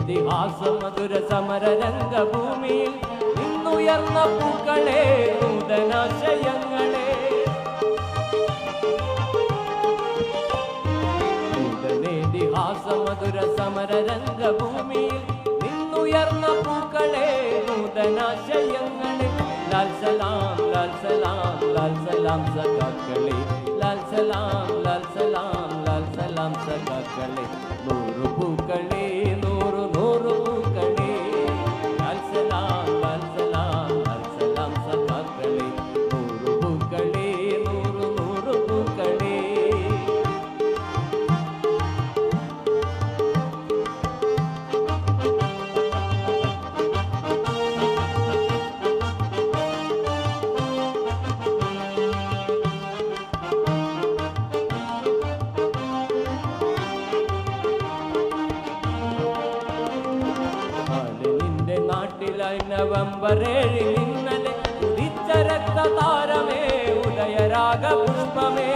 ഇതിഹാസ മധുര സമര രംഗഭൂമിയിൽ നിന്നുയർന്ന പൂക്കളെ നൂതനാശയങ്ങളെ ഇതിഹാസ മധുര സമര രംഗഭൂമിയിൽ നിന്നുയർന്ന പൂക്കളെ നൂതനാശയങ്ങളെ ലാൽ സലാം ലാൽ സലാം ലാൽ സലാം സഖാക്കളെ ലാൽ സലാം ലാൽ സലാം ലാൽ സലാം സഖാക്കളെ നൂറു പൂക്കളെ നൂറു നൂറു പൂക്കളെ ലാൽ സലാം ലാൽ സലാം ലാൽ സലാം സഖാക്കളെ നൂറു പൂക്കളെ നൂറു നൂറു പൂക്കളെ നാട്ടിലായി നവംബർ 7 ഇന്നലെ ഉദിച്ച രക്തതാരമേ ഉദയരാഗ പുഷ്പമേ